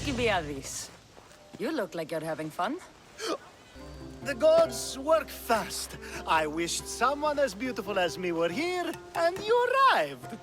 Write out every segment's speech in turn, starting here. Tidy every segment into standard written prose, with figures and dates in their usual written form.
Alkibiades. You look like you're having fun. The gods work fast. I wished someone as beautiful as me were here, and you arrived.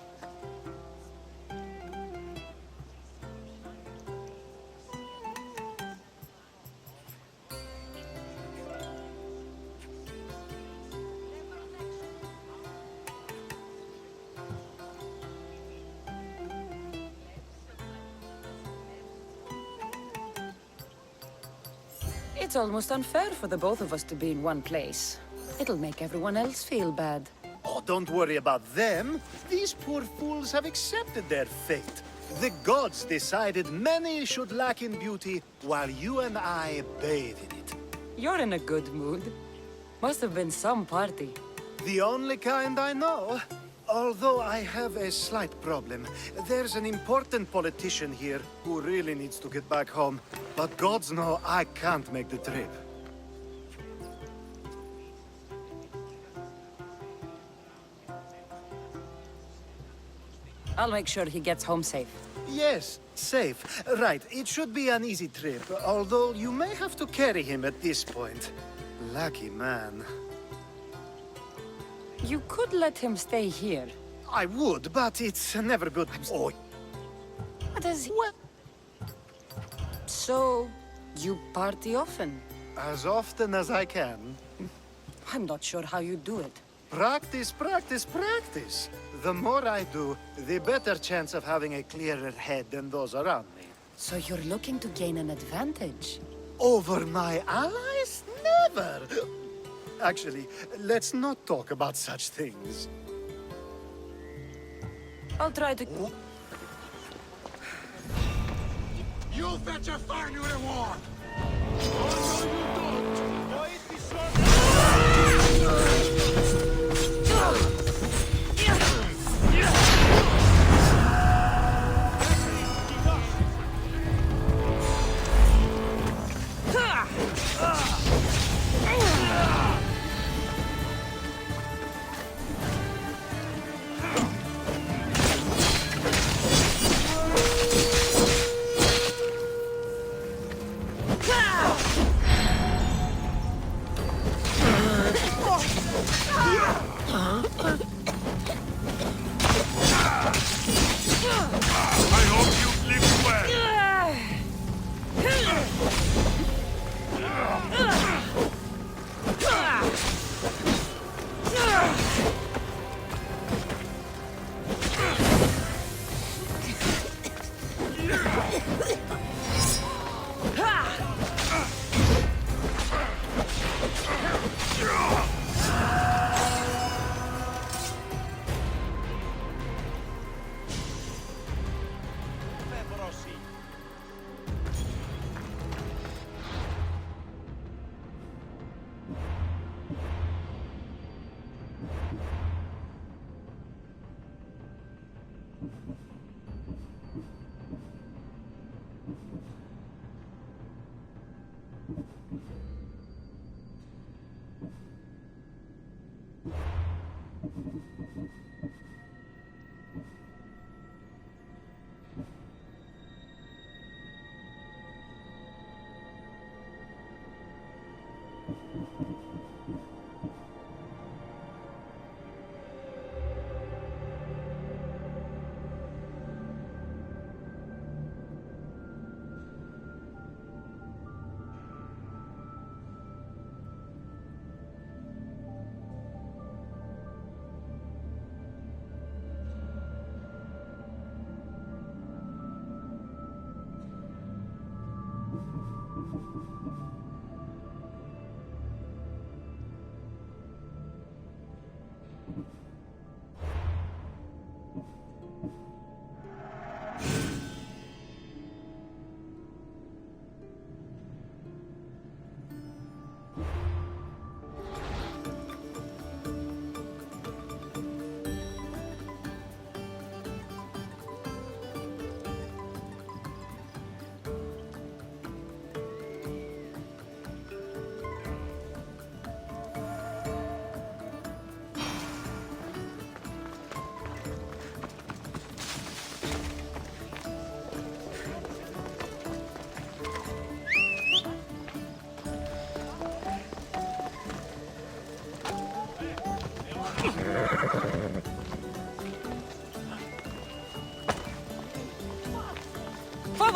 It's almost unfair for the both of us to be in one place. It'll make everyone else feel bad. Oh, don't worry about them. These poor fools have accepted their fate. The gods decided many should lack in beauty, while you and I bathe in it. You're in a good mood. Must have been some party. The only kind I know. Although I have a slight problem. There's an important politician here who really needs to get back home. But gods know I can't make the trip. I'll make sure he gets home safe. Yes, safe. Right, it should be an easy trip, although you may have to carry him at this point. Lucky man. You could let him stay here. I would, but it's never good. Oh, What is he? What? So, you party often? as often as I can. I'm not sure how you do it. Practice, practice, practice. The more I do, the better chance of having a clearer head than those around me. So you're looking to gain an advantage? Over my allies? Never! Actually, let's not talk about such things. I'll try to... You'll fetch a far new reward! Oh, no, you don't! No, it be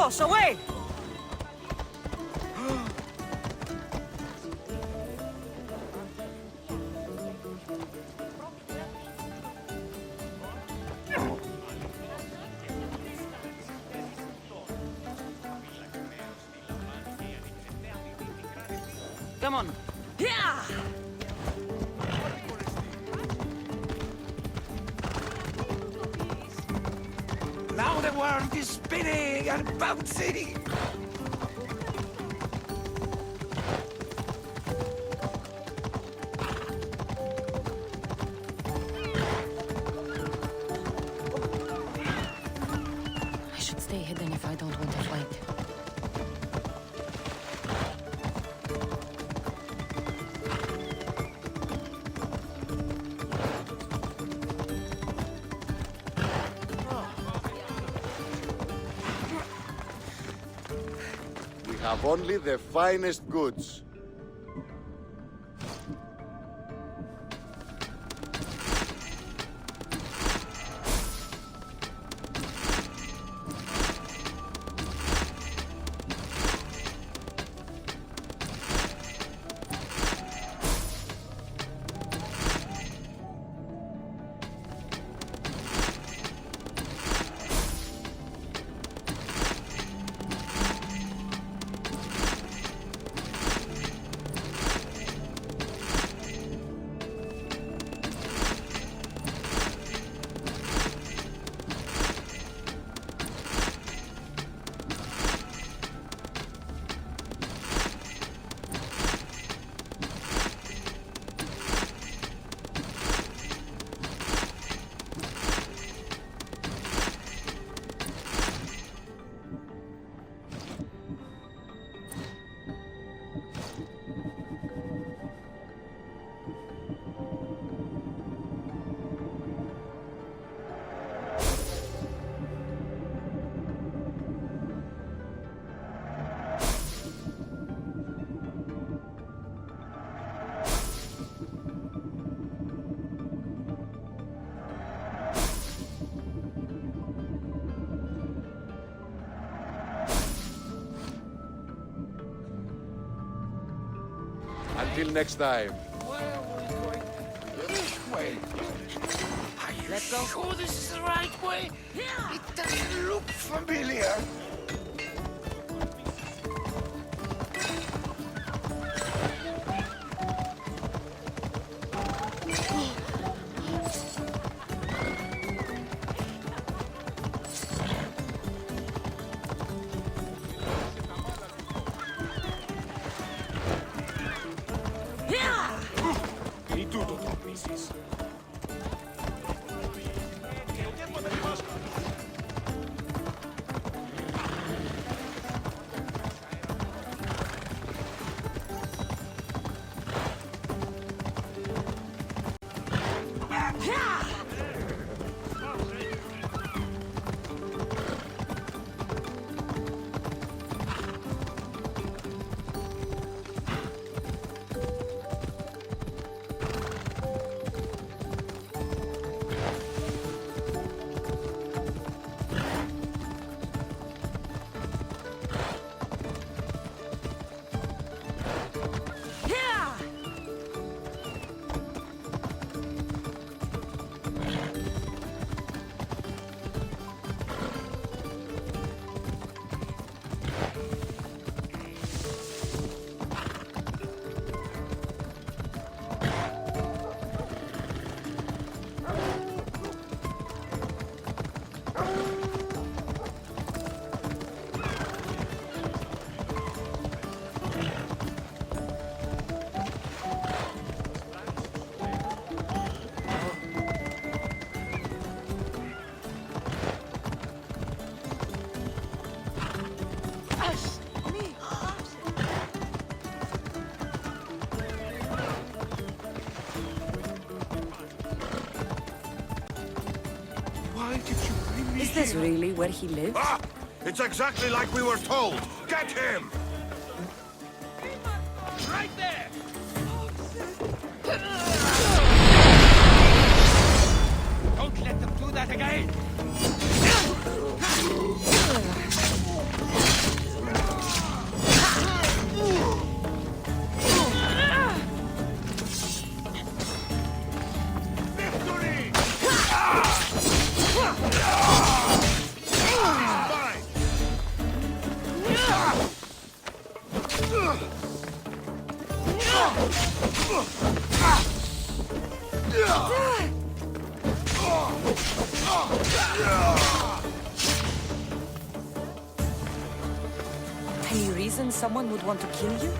boss, away! Come on. Yeah! Now the world is spinning and bouncing! I should stay hidden if I don't want to fight. We have only the finest goods. Until next time. Where are we going? This way. Are you Let's go. sure this is the right way? It doesn't look familiar. Ni tutto, Mrs. Why did you bring me Is this here? really where he lives? Ah! It's exactly like we were told! Get him! Right there! Don't let them do that again! Any reason someone would want to kill you?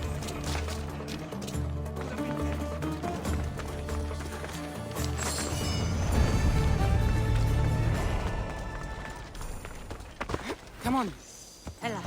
Come on. Ella.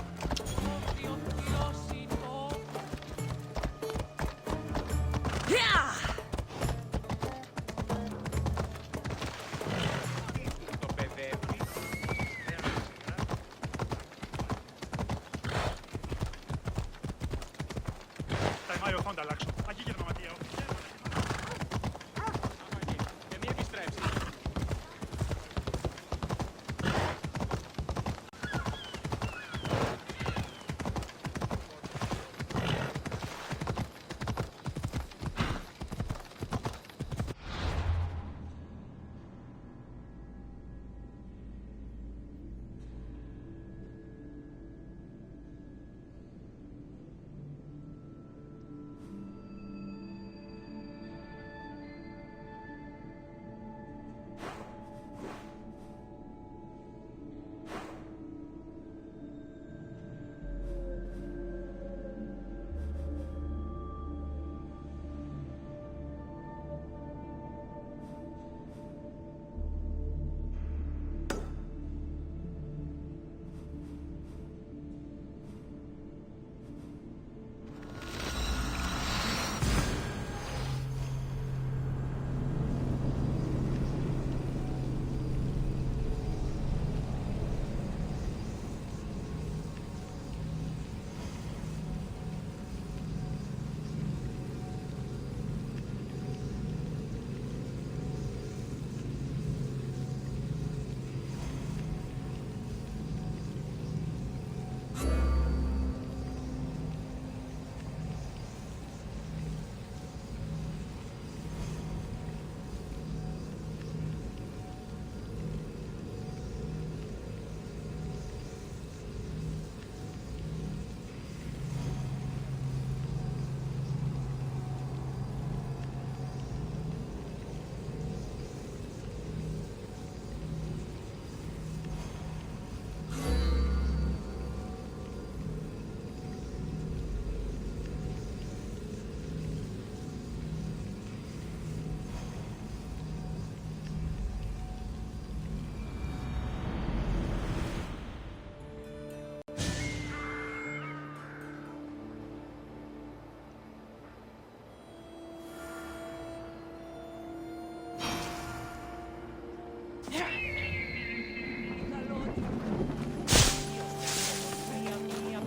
Yeah!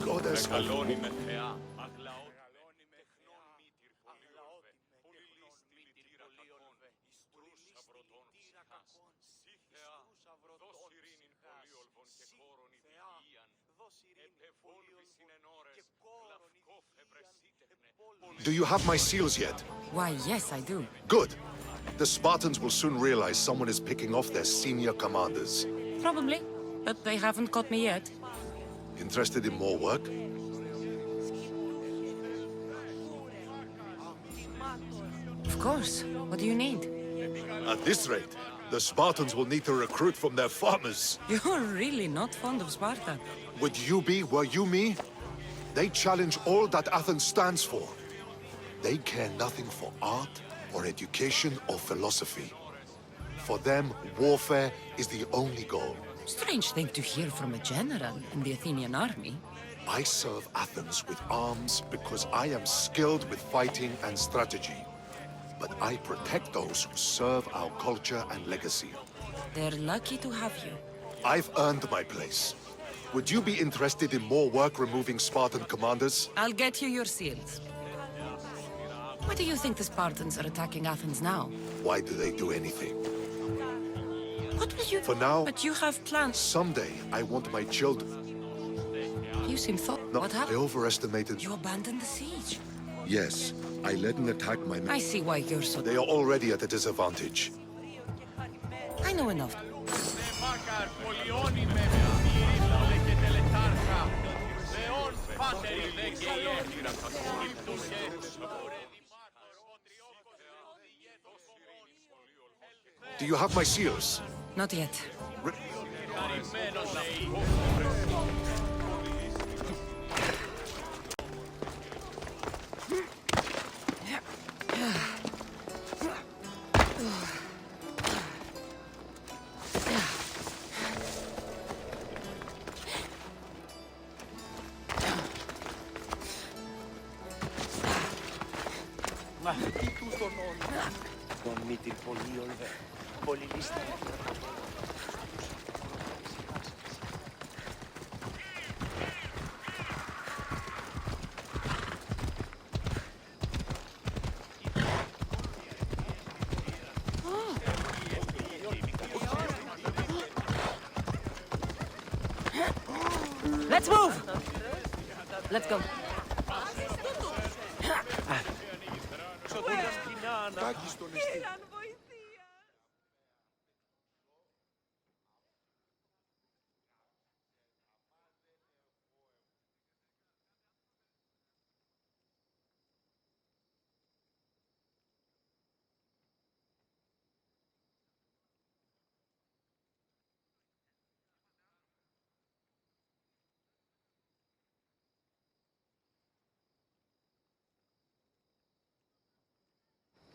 Goddess of Do you have my seals yet? Why, yes, I do. Good. The Spartans will soon realize someone is picking off their senior commanders. Probably, but they haven't caught me yet. Interested in more work? Of course. What do you need? At this rate, the Spartans will need to recruit from their farmers. You're really not fond of Sparta. Would you be, were you me? They challenge all that Athens stands for. They care nothing for art, or education, or philosophy. For them, warfare is the only goal. Strange thing to hear from a general in the Athenian army. I serve Athens with arms because I am skilled with fighting and strategy. But I protect those who serve our culture and legacy. They're lucky to have you. I've earned my place. Would you be interested in more work removing Spartan commanders? I'll get you your seals. Why do you think the Spartans are attacking Athens now? Why do they do anything? What will you... For now... But you have plans. Someday, I want my children... You seem thought... No, What I happened? overestimated... You abandoned the siege. Yes, I led an attack my men. I see why you're so... They are already at a disadvantage. I know enough. Do you have my seals? Not yet. Let's move! Let's go.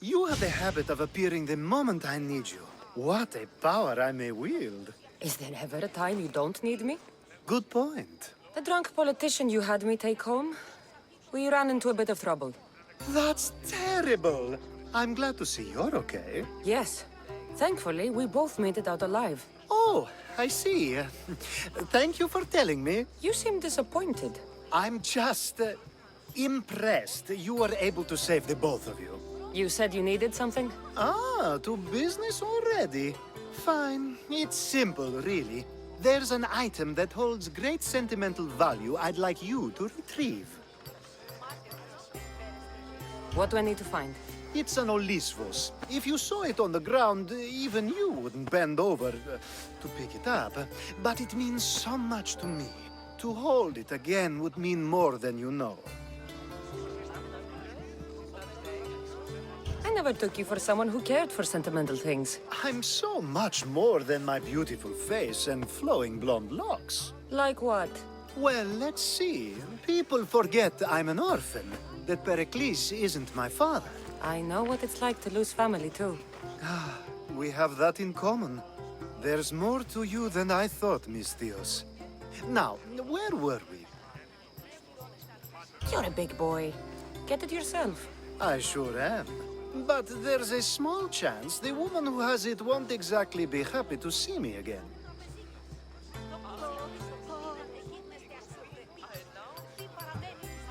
You have a habit of appearing the moment I need you. What a power I may wield. Is there ever a time you don't need me? Good point. The drunk politician you had me take home? We ran into a bit of trouble. That's terrible. I'm glad to see you're okay. Yes. Thankfully, we both made it out alive. Oh, I see. Thank you for telling me. You seem disappointed. I'm just impressed you were able to save the both of you. You said you needed something? Ah, to business already. Fine. It's simple, really. There's an item that holds great sentimental value I'd like you to retrieve. What do I need to find? It's an Olisvos. If you saw it on the ground, even you wouldn't bend over to pick it up. But it means so much to me. To hold it again would mean more than you know. I never took you for someone who cared for sentimental things. I'm so much more than my beautiful face and flowing blonde locks. Like what? Well, let's see. People forget I'm an orphan, that Pericles isn't my father. I know what it's like to lose family, too. We have that in common. There's more to you than I thought, Miss Theos. Now, where were we? You're a big boy. Get it yourself. I sure am. But there's a small chance the woman who has it won't exactly be happy to see me again.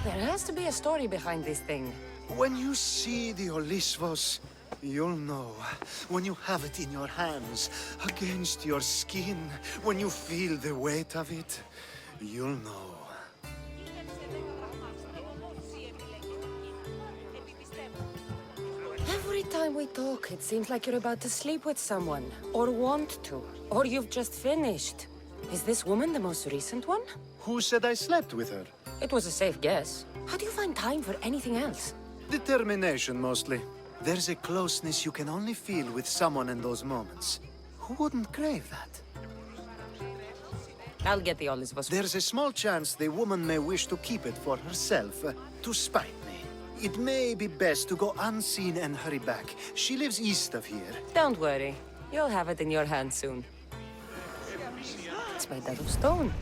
There has to be a story behind this thing. When you see the Olisvos, you'll know. When you have it in your hands, against your skin, when you feel the weight of it, you'll know. Every time we talk, it seems like you're about to sleep with someone. Or want to. Or you've just finished. Is this woman the most recent one? Who said I slept with her? It was a safe guess. How do you find time for anything else? Determination, mostly. There's a closeness you can only feel with someone in those moments. Who wouldn't crave that? I'll get the Olisvos. There's a small chance the woman may wish to keep it for herself, to spite me. It may be best to go unseen and hurry back. She lives east of here. Don't worry. You'll have it in your hand soon. It's made out of stone.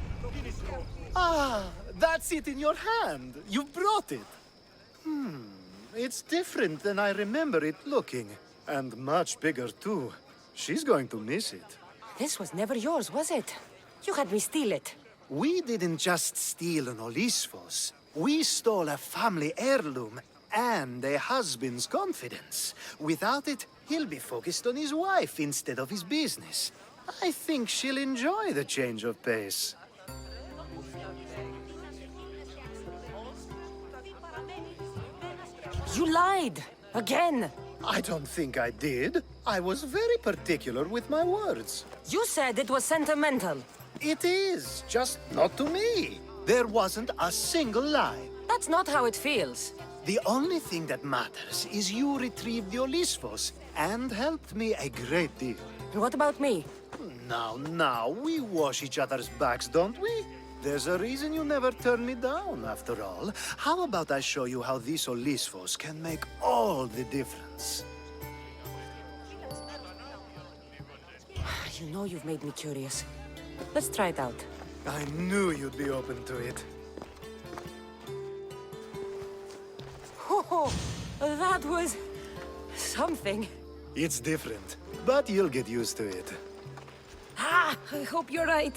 Ah, that's it in your hand. You brought it. It's different than I remember it looking. And much bigger, too. She's going to miss it. This was never yours, was it? You had me steal it. We didn't just steal an Olisvos. We stole a family heirloom and a husband's confidence. Without it, he'll be focused on his wife instead of his business. I think she'll enjoy the change of pace. You lied! Again! I don't think I did. I was very particular with my words. You said it was sentimental. It is, just not to me. There wasn't a single lie. That's not how it feels. The only thing that matters is you retrieved the Olisphos and helped me a great deal. And what about me? Now, we wash each other's backs, don't we? There's a reason you never turn me down, after all. How about I show you how these Olisphos can make all the difference? You know you've made me curious. Let's try it out. I knew you'd be open to it. Oh, that was... something. It's different, but you'll get used to it. Ah, I hope you're right.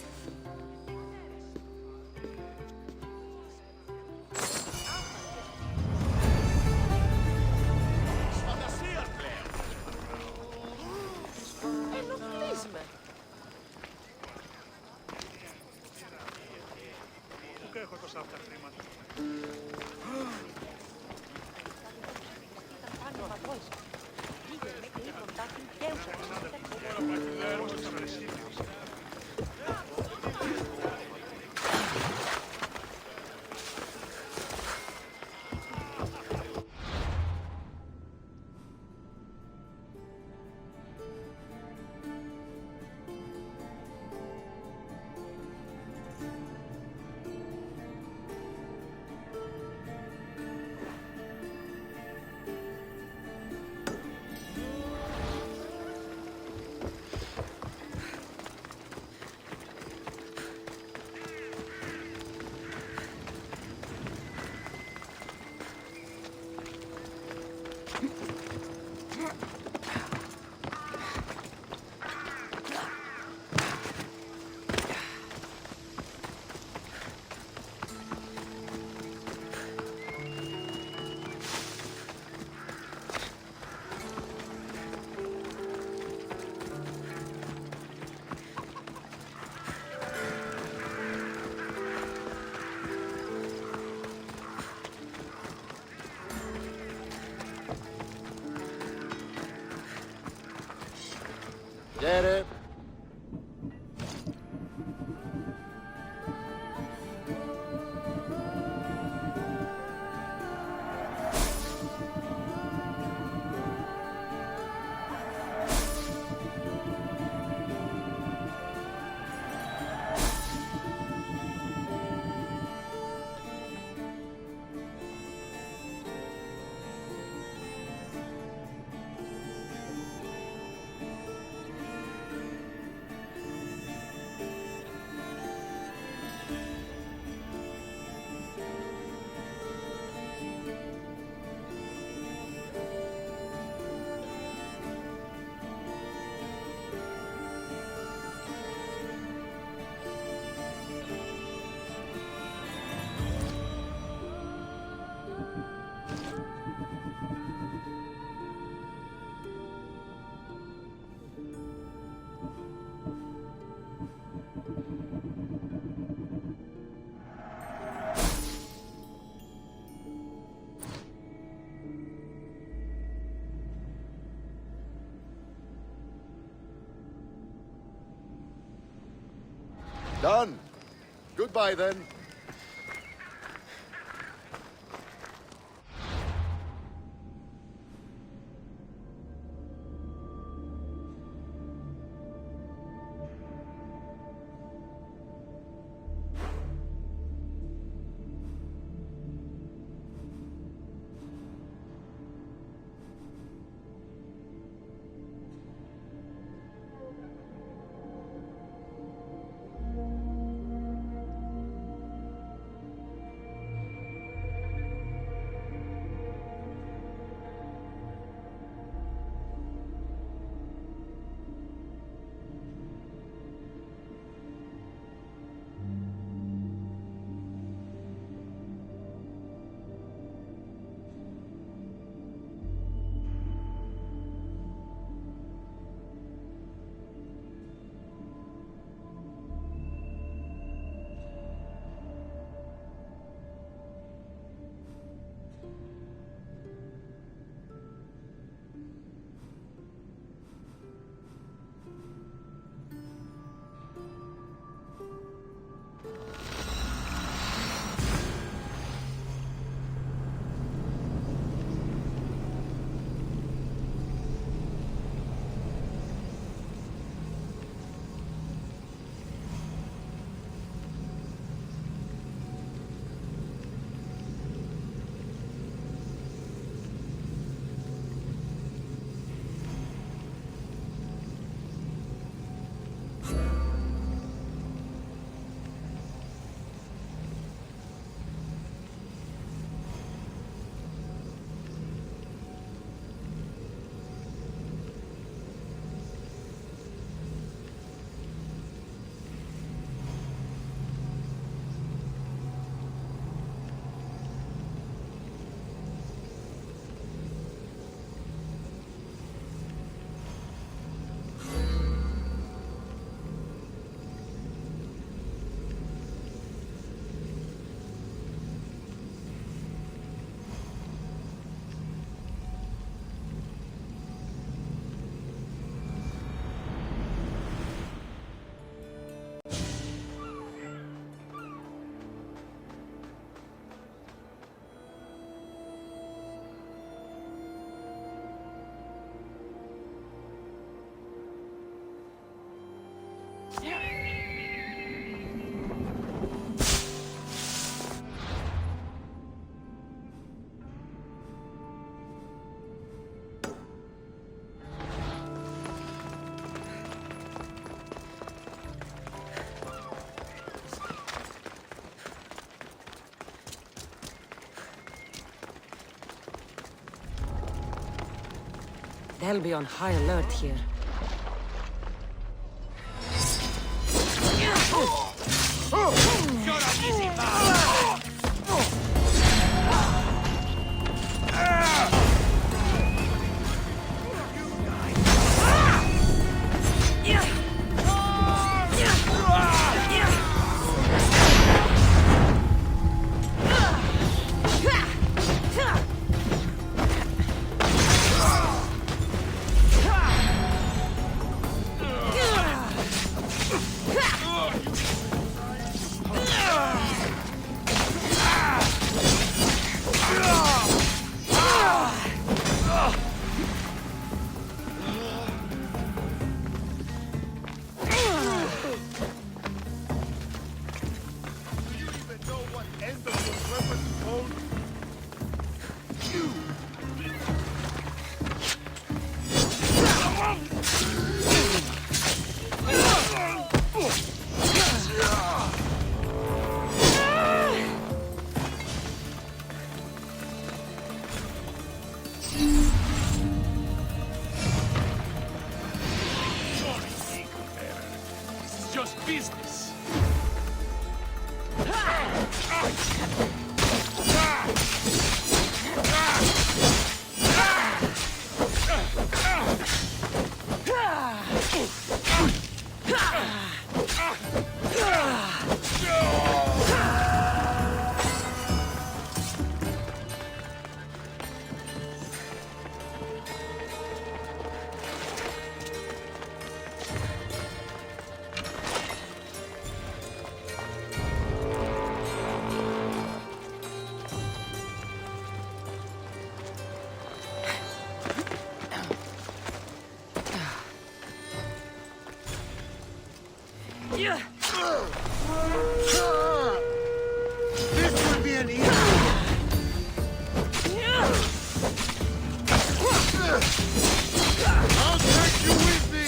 Get it? Done. Goodbye, then. They'll be on high alert here. Shut up, easy man! Just business. This would be an easy. I'll take you with me.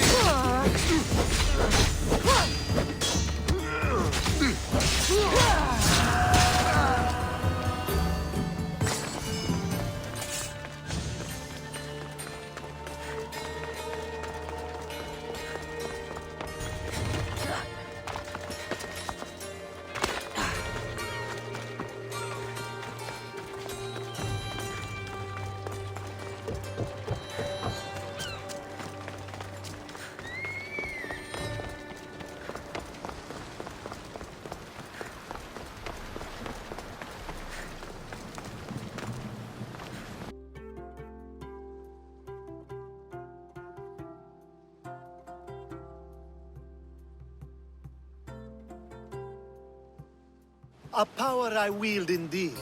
A power I wield indeed.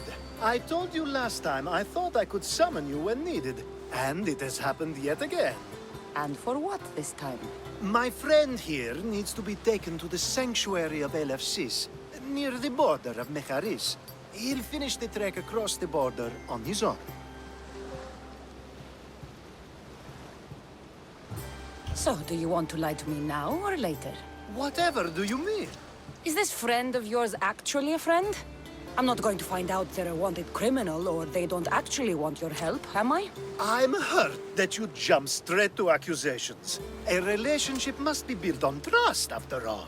I told you last time I thought I could summon you when needed. And it has happened yet again. And for what this time? My friend here needs to be taken to the sanctuary of Elefsis, near the border of Mecharis. He'll finish the trek across the border on his own. So, do you want to lie to me now or later? Whatever do you mean? Is this friend of yours actually a friend? I'm not going to find out they're a wanted criminal or they don't actually want your help, am I? I'm hurt that you jump straight to accusations. A relationship must be built on trust, after all.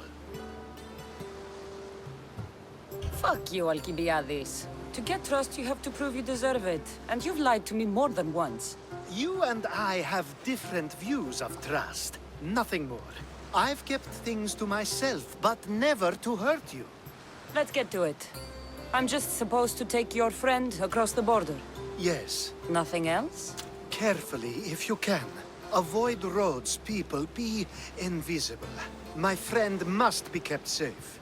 Fuck you, Alkibiades. To get trust, you have to prove you deserve it. And you've lied to me more than once. You and I have different views of trust. Nothing more. I've kept things to myself, but never to hurt you. Let's get to it. I'm just supposed to take your friend across the border. Yes. Nothing else? Carefully, if you can. Avoid roads, people, be invisible. My friend must be kept safe.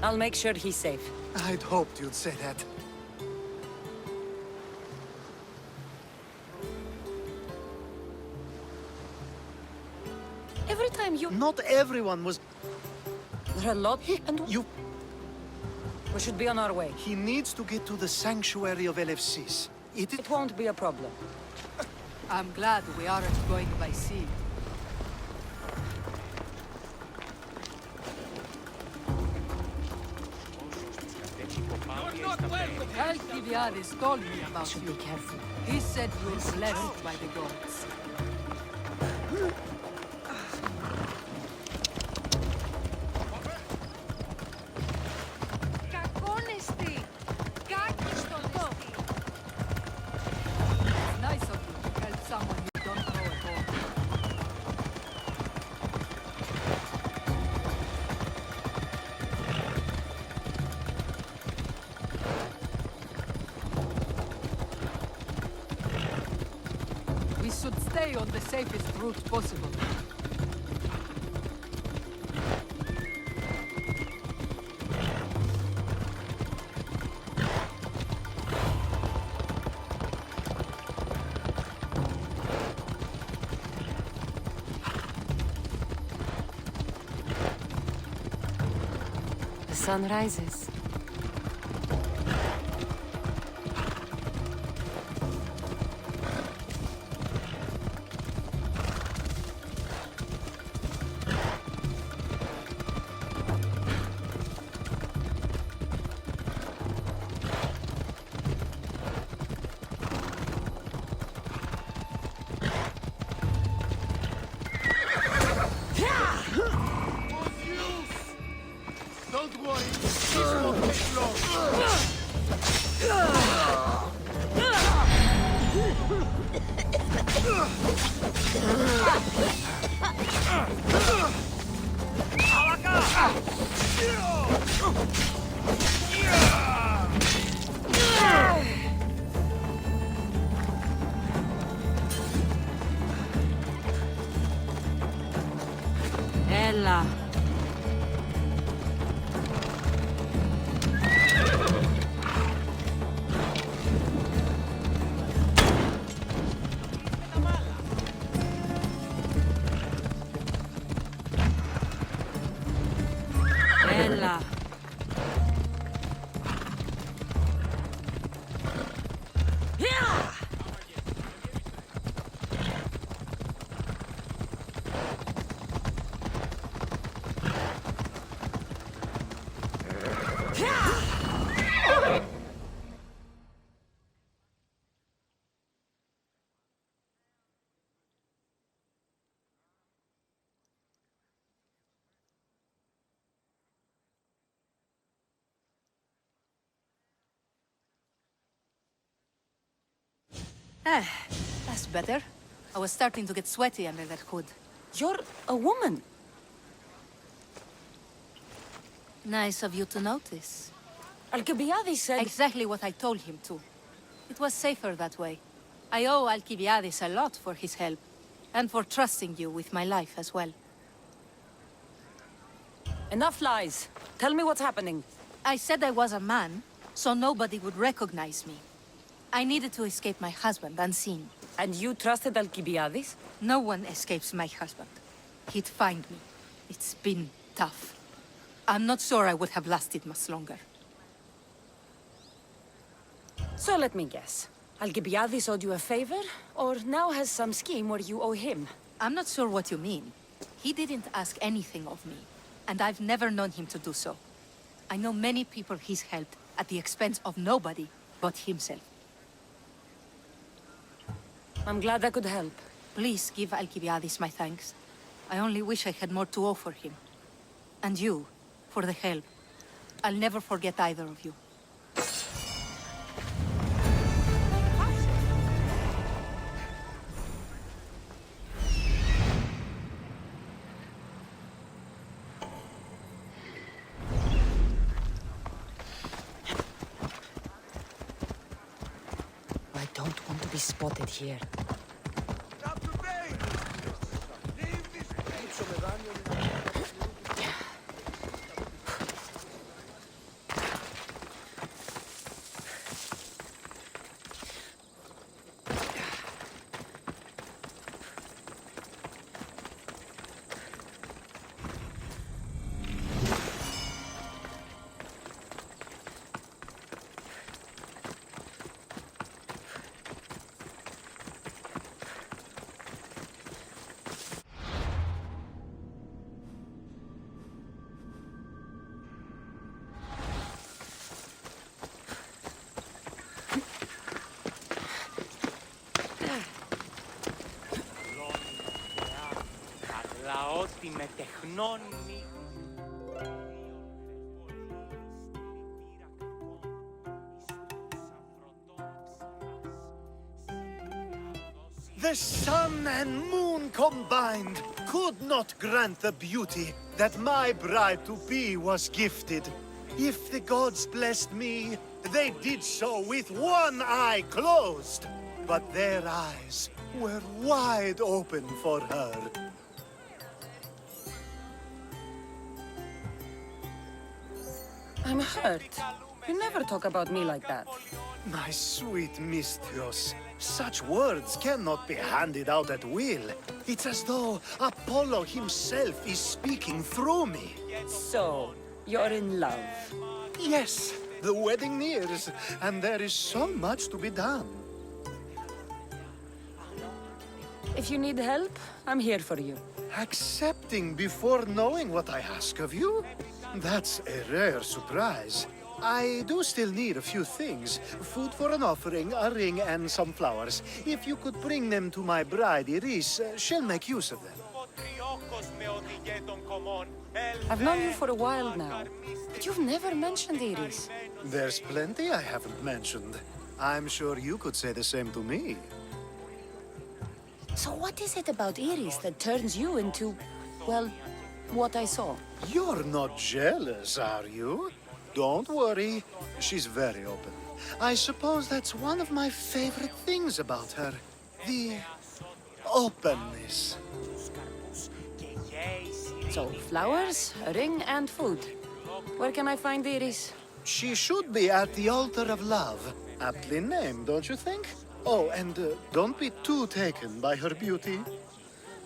I'll make sure he's safe. I'd hoped you'd say that. Every time you... Not everyone was... There are a lot, and You... we should be on our way. He needs to get to the sanctuary of Elefsis. It won't be a problem. I'm glad we aren't going by sea. Alkibiades told me about Should you. be careful. He said you were blessed by the gods. It's nice of you to help someone you don't know at all. We should stay on the safest route possible. The sun rises. Don't worry, this won't take long. Ella. Ella. That's better. I was starting to get sweaty under that hood. You're a woman. Nice of you to notice. Alkibiades said... Exactly what I told him to. It was safer that way. I owe Alkibiades a lot for his help, and for trusting you with my life as well. Enough lies. Tell me what's happening. I said I was a man, so nobody would recognize me. I needed to escape my husband unseen. And you trusted Alkibiades? No one escapes my husband. He'd find me. It's been tough. I'm not sure I would have lasted much longer. So let me guess. Alkibiades owed you a favor, or now has some scheme where you owe him? I'm not sure what you mean. He didn't ask anything of me, and I've never known him to do so. I know many people he's helped at the expense of nobody but himself. I'm glad I could help. Please give Alkibiades my thanks. I only wish I had more to offer him. And you, for the help. I'll never forget either of you. I don't want to be spotted here. τη μετεχνώνει. The sun and moon combined could not grant the beauty that my bride-to-be was gifted. If the gods blessed me, they did so with one eye closed. But their eyes were wide open for her. I'm hurt. You never talk about me like that. My sweet mistress, such words cannot be handed out at will. It's as though Apollo himself is speaking through me. So, you're in love. Yes, the wedding nears, and there is so much to be done. If you need help, I'm here for you. Accepting before knowing what I ask of you? That's a rare surprise. I do still need a few things. Food for an offering, a ring, and some flowers. If you could bring them to my bride, Iris, she'll make use of them. I've known you for a while now, but you've never mentioned Iris. There's plenty I haven't mentioned. I'm sure you could say the same to me. So what is it about Iris that turns you into, well, what I saw? You're not jealous, are you? Don't worry. She's very open. I suppose that's one of my favorite things about her. The openness. So, flowers, a ring, and food. Where can I find Iris? She should be at the altar of love. Aptly named, don't you think? Oh, and don't be too taken by her beauty.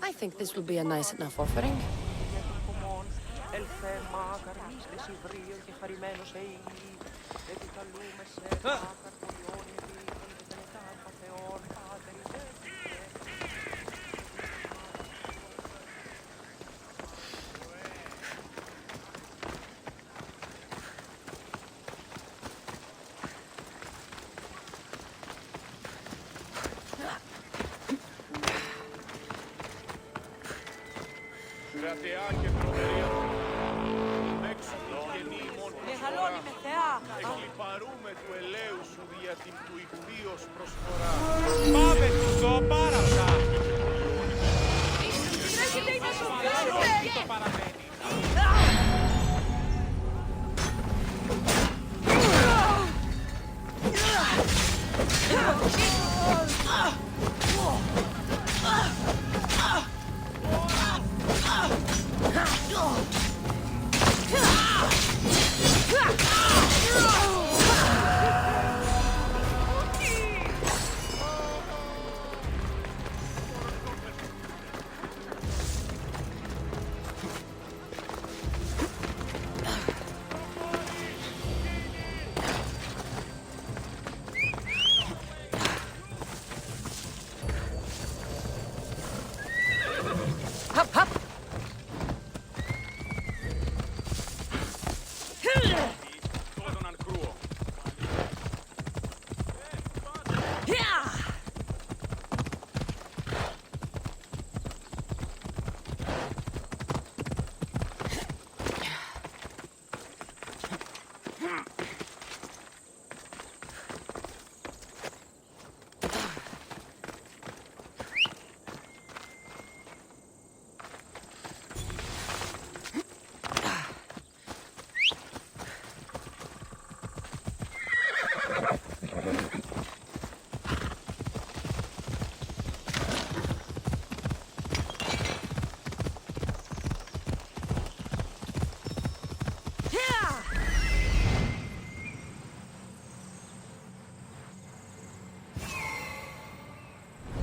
I think this will be a nice enough offering. Κρατεά και τρομερή έξω του γεννήμων προσφορά. Εκλιπαρούμε του ελαίου σου δια την του ηχθείος προσφορά. Πάμε το πάρασα. Το παραμένει. Hop, hop!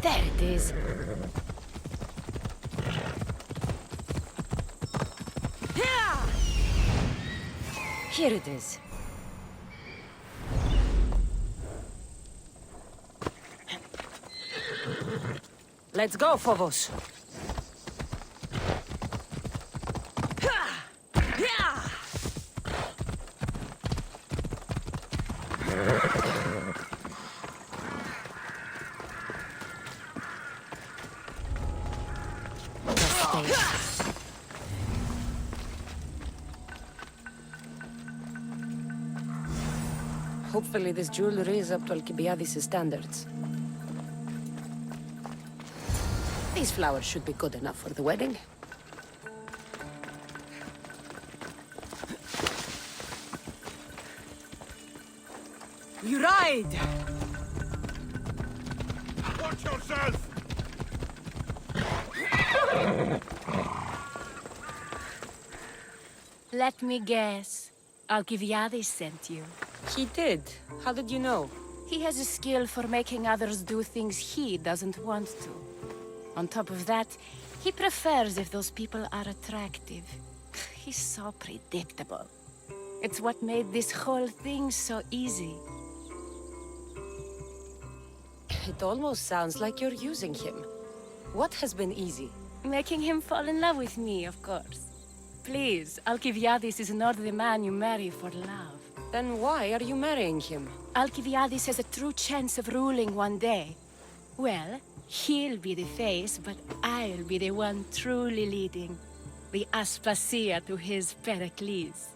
There it is. Here it is. Let's go, Phobos. Hopefully this jewelry is up to Alkibiades' standards. These flowers should be good enough for the wedding. You ride! Watch yourself! Let me guess. Alkibiades sent you. He did. How did you know? He has a skill for making others do things he doesn't want to. On top of that, he prefers if those people are attractive. He's so predictable. It's what made this whole thing so easy. It almost sounds like you're using him. What has been easy? Making him fall in love with me, of course. Please, Alkibiades is not the man you marry for love. Then why are you marrying him? Alkibiades has a true chance of ruling one day. Well, he'll be the face, but I'll be the one truly leading. The Aspasia to his Pericles.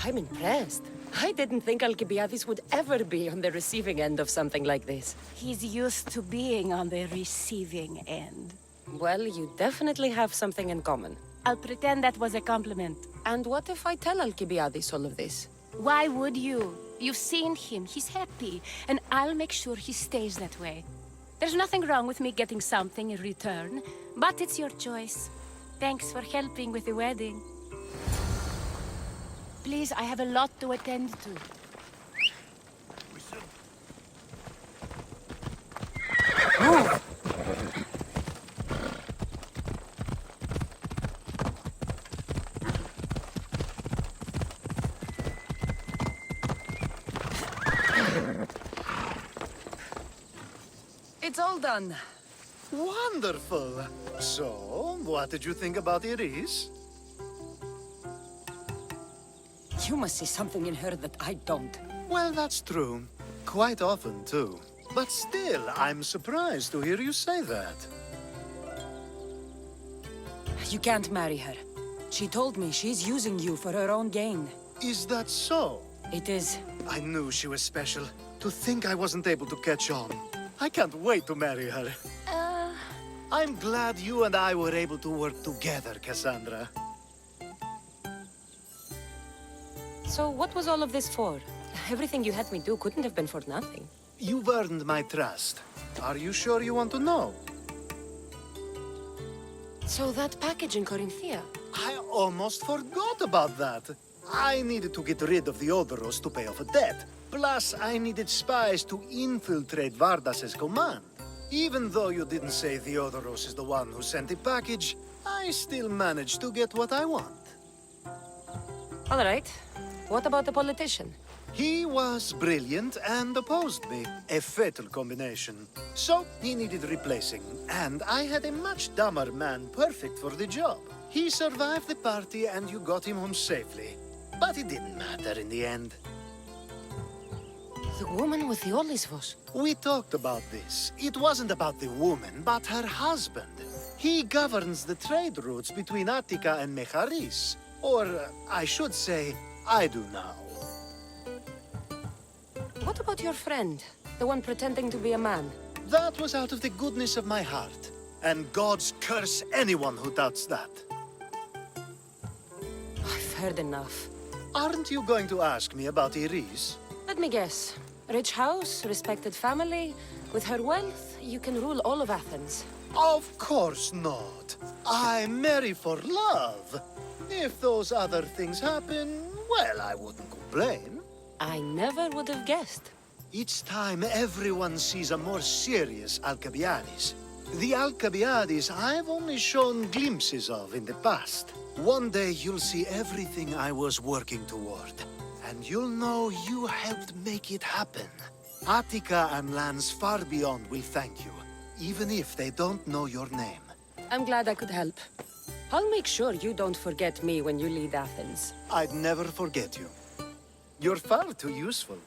I'm impressed. I didn't think Alkibiades would ever be on the receiving end of something like this. He's used to being on the receiving end. Well, you definitely have something in common. I'll pretend that was a compliment. And what if I tell Alkibiades all of this? Why would you? You've seen him, he's happy, and I'll make sure he stays that way. There's nothing wrong with me getting something in return, but it's your choice. Thanks for helping with the wedding. Please, I have a lot to attend to. It's all done. Wonderful. So, what did you think about Iris? You must see something in her that I don't. Well, that's true. Quite often, too. But still, I'm surprised to hear you say that. You can't marry her. She told me she's using you for her own gain. Is that so? It is. I knew she was special. To think I wasn't able to catch on. I can't wait to marry her. I'm glad you and I were able to work together, Cassandra. So what was all of this for? Everything you had me do couldn't have been for nothing. You've earned my trust. Are you sure you want to know? So that package in Corinthia? I almost forgot about that. I needed to get rid of the Odoros to pay off a debt. Plus, I needed spies to infiltrate Vardas's command. Even though you didn't say Theodoros is the one who sent the package, I still managed to get what I want. All right. What about the politician? He was brilliant and opposed me. A fatal combination. So, he needed replacing, and I had a much dumber man perfect for the job. He survived the party and you got him home safely. But it didn't matter in the end. The woman with the Olisvos. We talked about this. It wasn't about the woman, but her husband. He governs the trade routes between Attica and Mecharis. Or, I should say, I do now. What about your friend? The one pretending to be a man? That was out of the goodness of my heart. And gods curse anyone who doubts that. I've heard enough. Aren't you going to ask me about Iris? Let me guess. Rich house, respected family. With her wealth, you can rule all of Athens. Of course not. I marry for love. If those other things happen, well, I wouldn't complain. I never would have guessed. Each time everyone sees a more serious Alkibiades. The Alkibiades I've only shown glimpses of in the past. One day you'll see everything I was working toward. And you'll know you helped make it happen. Attica and lands far beyond will thank you, even if they don't know your name. I'm glad I could help. I'll make sure you don't forget me when you lead Athens. I'd never forget you. You're far too useful.